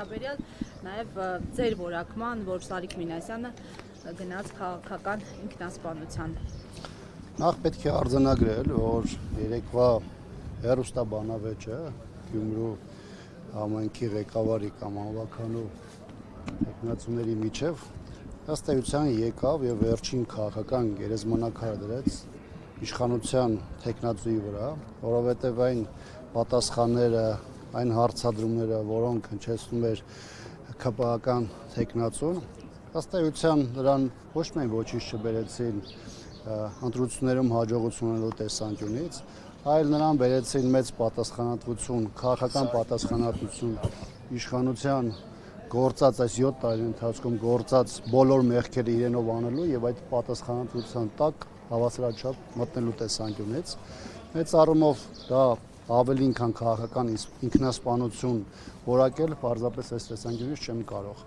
վերաբերյալ նաև ձեր որակման, որ Սարիկ Մինասյանը գնաց քաղաքական ինքնասպանության։ Նախ պետք է արձանագրել, որ երեկվա հեռուստաբանավեճը Գյումրու համայնքի ղեկավարի կամ անվականու տեխնացուների միջև ըստ էության եկավ եւ վերջին քաղաքական գերեզմանակար դրեց իշխանության տեխնացուի վրա, որովհետեւ այն պատասխանները, այն հարցադրումները, որոնք հնչեցնում էր ԿՊԱ-ական տեխնացուն, ըստ էության նրան ոչ միայն ոչինչ չբերեցին ընտրություններում հաջողություն ունենալու տեսանկյունից, այլ նրան բերեցին մեծ պատասխանատվություն, քաղաքական պատասխանատվություն իշխանության գործած այս 7 տարի ընթացքում գործած բոլոր մեղքերը իրենով անելու եւ այդ պատասխանատվության տակ հավասարաչափ մտնելու տեսանկյունից մեծ առումով դա ավելին քան քաղաքական ինքնասպանություն որակել պարզապես այս տեսանկյունից չեմ կարող։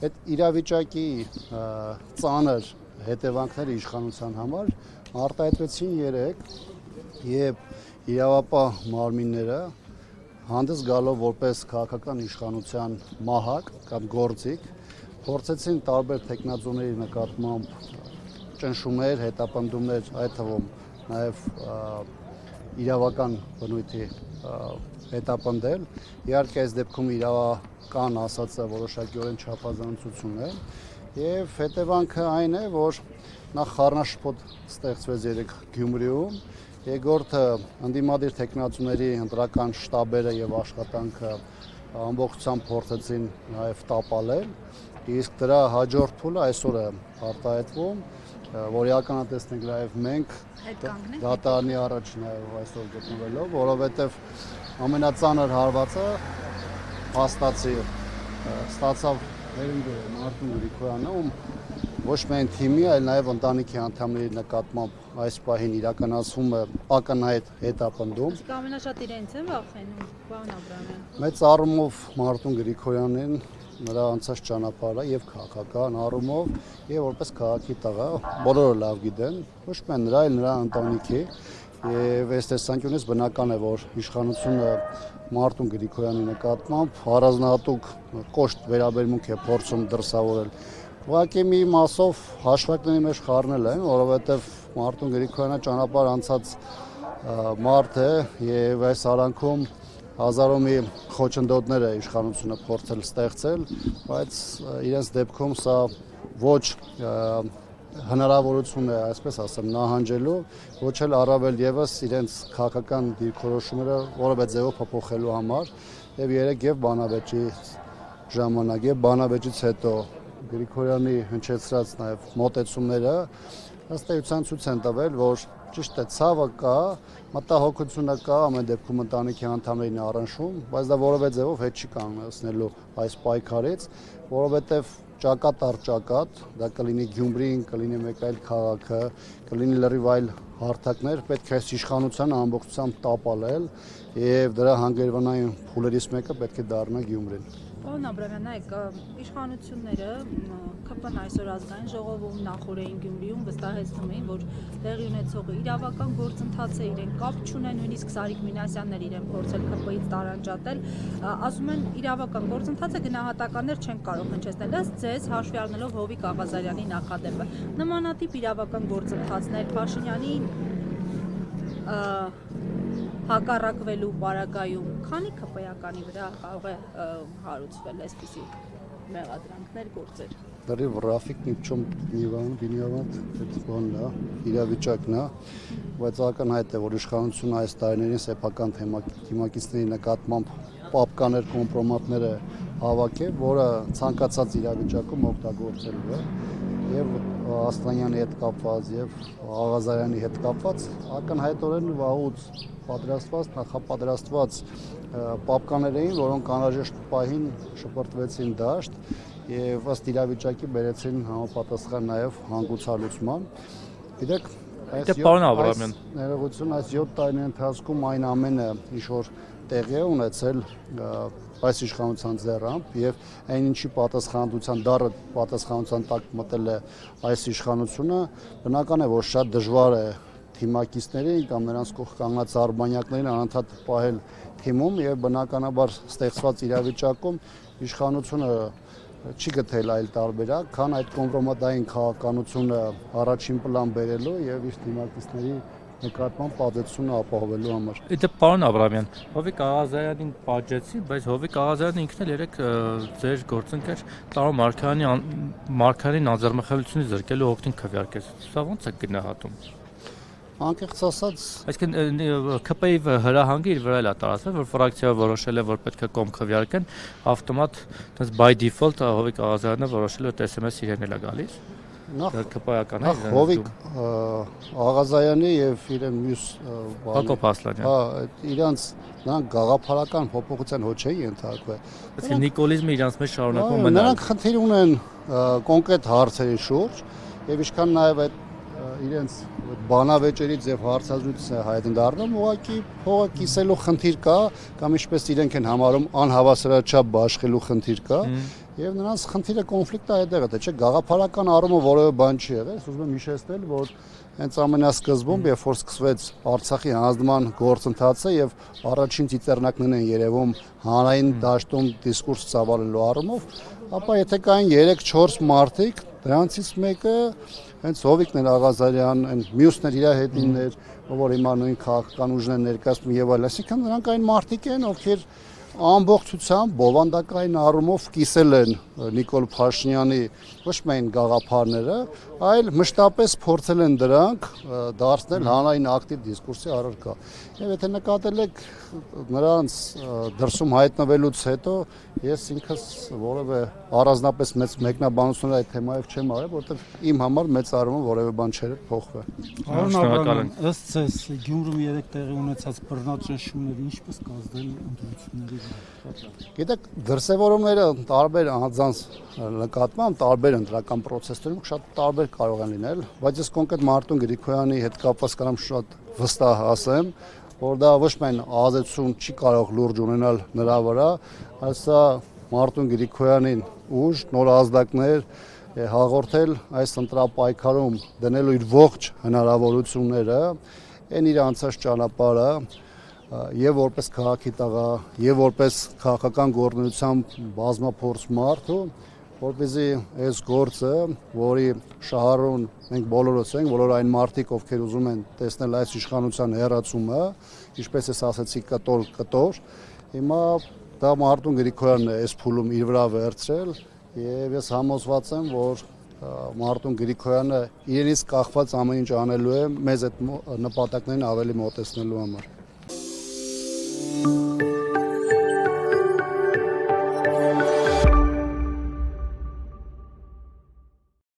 Այդ իրավիճակի ծանր հետևանքները իշխանության համար արտահայտվեցին երեկ եւ իրավապահ մարմինները հանդես գալով որպես քաղաքական իշխանության մահակ կամ գործիք փորձեցին տարբեր տեխնազոների նկատմամբ ճնշումներ, հետապնդումներ, այդ թվում նաև իրավական բնույթի հետապնդել։ Իհարկե այս դեպքում իրավական ասածը որոշակիորեն չափազանցություն է եւ հետևանքը այն է, որ նախ խառնաշփոթ ստեղծվեց երեք Գյումրիում, երկրորդը ընդդիմադիր տեխնացուների ընտրական շտաբերը եւ աշխատանքը ամբողջությամբ փորձեցին նաեւ տապալել, իսկ դրա հաջորդ փուլը այսօր է արտահայտվում, որի ականատեսն ենք նաեւ մենք դատարանի առաջ նաեւ այսօր գտնվելով, որովհետեւ ամենածանր հարվածը հաստացի ստացավ Վերնգորը Մարտուն Գրիգորյանը, ում ոչ միայն թիմի, այլ նաև ընտանիքի անդամների նկատմամբ այս պահին իրականացվում է ակնհայտ հետապնդում։ Իսկ ամենաշատ իրենց են վախենում, պարոն Աբրամյան։ Մեծ առումով Մարտուն Գրիգորյանին նրա անցած ճանապարհը եւ քաղաքական առումով եւ որպես քաղաքի տղա բոլորը լավ գիտեն, ոչ միայն նրա, այլ նրա ընտանիքի եւ այս տեսանկյունից բնական է, որ իշխանությունը Մարտուն Գրիգորյանի նկատմամբ առանձնահատուկ կոշտ վերաբերմունք է փորձում դրսևորել։ Ուղղակի մի մասով հաշվարկների մեջ խառնել են, որովհետև Մարտուն Գրիգորյանը ճանապարհ անցած մարդ է եւ այս արանքում հազարով մի խոչընդոտներ է իշխանությունը փորձել ստեղծել, բայց իրենց դեպքում սա ոչ հնարավորություն է, այսպես ասեմ, նահանջելու, ոչ էլ առավել եւս իրենց քաղաքական դիրքորոշումները որևէ ձևով փոփոխելու համար եւ երեք եւ բանավեճի ժամանակ եւ բանավեճից հետո Գրիգորյանի հնչեցրած նաև մոտեցումները ըստ էության ցույց են տվել, որ ճիշտ է, ցավը կա, մտահոգությունը կա, ամեն դեպքում ընտանիքի անդամներին առնշում, բայց դա որևէ ձևով հետ չի կանգնեցնելու այս պայքարից, որովհետև ճակատ առ ճակատ, դա կլինի Գյումրին, կլինի մեկ այլ քաղաքը, կլինի լրիվ այլ հարթակներ, պետք է այս իշխանությանը ամբողջությամբ տապալել եւ դրա հանգրվանային փուլերից մեկը պետք է դառնա Գյումրին։ Պարոն Աբրամյան, նայեք, իշխանությունները ԿՊ-ն այսօր ազգային ժողովում նախորդին Գյումրիում վստահեցնում էին, որ տեղի ունեցողը իրավական գործընթաց է, իրեն կապ չունեն, նույնիսկ Սարիկ Մինասյանն էր իրեն փորձել ԿՊ-ից տարանջատել, ասում են իրավական գործընթացը գնահատականներ չեն կարող հնչեցնել, ըստ ձեզ հաշվի առնելով Հովիկ Աղազարյանի նախադեպը, նմանատիպ իրավական գործընթացներ Փաշինյանի հակառակվելու պարագայում քանի ԿՊ-ականի վրա կարող է հարուցվել այսպիսի մեղադրանքներ, գործեր։ Դեռ Ռաֆիկ ни в чем не виноват, это բանն է, իրավիճակն է, բայց ակնհայտ է, որ իշխանությունը այս տարիներին սեփական թիմակիցների նկատմամբ պապկաներ, կոմպրոմատներ է հավաքել, որը ցանկացած իրավիճակում օգտագործելու է եւ Ասլանյանի հետ կապված եւ Աղազարյանի հետ կապված ակնհայտորեն վաղուց պատրաստված, նախապատրաստված պապկաներ էին, որոնք անհրաժեշտ պահին շպրտվեցին դաշտ եւ ըստ իրավիճակի բերեցին համապատասխան նաեւ հանգուցալուծման։ Գիտեք, ներողություն, այս 7 տարիների ընթացքում այն ամենը, ինչ որ տեղի է ունեցել այս իշխանության ձեռամբ եւ այն ինչի պատասխանատվության դառը պատասխանատվության տակ մտել է այս իշխանությունը, բնական է, որ շատ դժվար է թիմակիցներին կամ նրանց կողք կանգնած արբանյակներին անընդհատ պահել թիմում եւ բնականաբար ստեղծված իրավիճակում իշխանությունը չի գտել այլ տարբերակ, քան այդ կոմպրոմատային քաղաքականությունը առաջին պլան բերելու եւ իր թիմակիցների նկատմամբ պատժությունը ապահովելու համար։ Իդե պարոն Աբրամյան, Հովիկ Աղազարյանին պատժեցի, բայց Հովիկ Աղազարյանը ինքն էլ երեք ձեր գործընկեր Տարո Մարգարյանին անձեռնմխելությունից զրկելու օգտին քվեարկեց։ Սա ո՞նց է գնահատում։ Անկեղծ ասած, Այսինքն ԿՊ-ի հրահանգը իր վրա էլ է տարածվել, որ ֆրակցիայը որոշել է, որ պետք է կողմ քվեարկեն, ավտոմատ այդպես by default Հովիկ Աղազարյանը որոշել է, որ SMS իրեն էլ է գալիս։ նախ ԿՊ-ական է։ Հովիկ Աղազարյանի եւ իրեն մյուս Հակոբ Ասլանյան։ իրանց նրանք գաղափարական փոփոխության հոչ էին ենթարկվել։ Այսինքն նիկոլիզմը իրանց մեջ շարունակում մնալ։ Նրանք խնդիր ունեն կոնկրետ հարցերի շուրջ եւ ինչքան նաեւ այդ իրենց բանավեճերից եւ հարցազրույցից հայտն դառնում, ուղղակի փողը կիսելու խնդիր կա կամ ինչպես իրենք են համարում անհավասարաչափ բաշխելու խնդիր կա եւ նրանց խնդիրը կոնֆլիկտը այդտեղ է, թե չէ գաղափարական առումով որևէ բան չի եղել, ուզում եմ հիշեցնել, որ հենց ամենասկզբում, երբ որ սկսվեց Արցախի հանձնման գործընթացը եւ առաջին ծիծեռնակներն են երևում հանրային դաշտում դիսկուրս ծավալելու առումով, ապա եթե կային 3-4 մարդիկ, դրանցից մեկը հենց Հովիկն էր Աղազարյան, այն մյուսներ իր հետիններ, որ հիմա նույն քաղաքական ուժն են ներկայացնում եւ այլն, այսինքն նրանք այն մարդիկ են, ովքեր ամբողջությամբ բովանդակային առումով կիսել են Նիկոլ Փաշինյանի ոչ միայն գաղափարները, այլ մշտապես փորձել են դրանք դարձնել հանրային ակտիվ դիսկուրսի առարկա։ Եվ եթե նկատել եք նրանց դրսում հայտնվելուց հետո ես ինքս որևէ առանձնապես մեծ մեկնաբանություն այդ թեմայով չեմ արել, որովհետև իմ համար մեծ առումով որևէ բան չէր փոխվել։ Պարոն Աբրամյան, ըստ ձեզ Գյումրում 3 տեղի ունեցած բռնաճնշումները ինչպես կազդեն ընտրությունների վրա։ Գիտեք, դրսևորումները տարբեր անձանց նկատմամբ տարբեր ընտրական process-երում շատ տարբեր կարող են լինել, բայց ես կոնկրետ Մարտուն Գրիգորյանի հետ կապված կարամ շատ վստահ ասեմ, որ դա ոչ միայն ազդեցություն չի կարող լուրջ ունենալ նրա վրա, այլ սա Մարտուն Գրիգորյանին ուժ, նոր ազդակներ հաղորդել այս ընտրապայքարում դնելու իր ողջ հնարավորությունները, այն իր անցած ճանապարհը եւ որպես քաղաքի տղա, եւ որպես քաղաքական գործունեությամբ բազմափորձ մարդ, որպեսզի այս գործը, որի շահառուն մենք բոլորս ենք, բոլոր այն մարդիկ, ովքեր ուզում են տեսնել այս իշխանության հեռացումը, ինչպես ես ասացի, կտոր, հիմա դա Մարտուն Գրիգորյանն է այս փուլում իր վրա վերցրել եւ ես համոզված եմ, որ Մարտուն Գրիգորյանը իրենից կախված ամեն ինչ անելու է մեզ այդ նպատակներին ավելի մոտեցնելու համար։